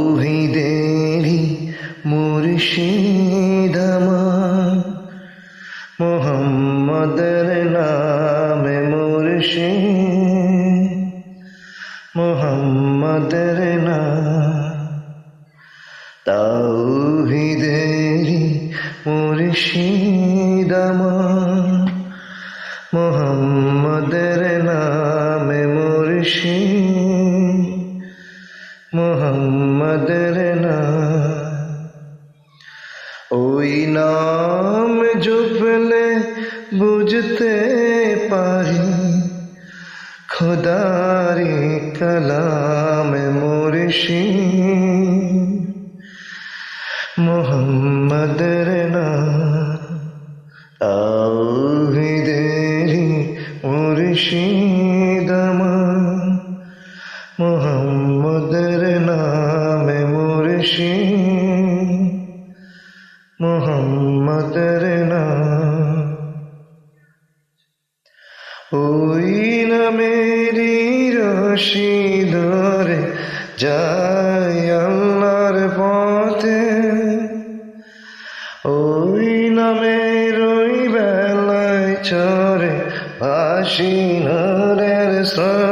তাওহীদেরই মুর্শিদ আমার, মুহাম্মদের নামে মুর্শিদ, মুহাম্মদের নাম। তাওহীদেরই মুর্শিদ আমার, মুহাম্মদের নামে মুর্শিদ, মুহাম্মদের নাম। ওই নাম জপলে বুঝতে পারি খোদারি কালামে মুর্শিদ, মুহাম্মদের নাম। তাওহীদেরই মুর্শিদ আমার, মুহাম্মদের নামে মুর্শিদ, মুহাম্মদের নাম। ওই নামেরই রশি ধরে যাই আল্লাহর পথে, ওই নামের ওই বেলায় চরে ভাসি নূরের স্রোতে।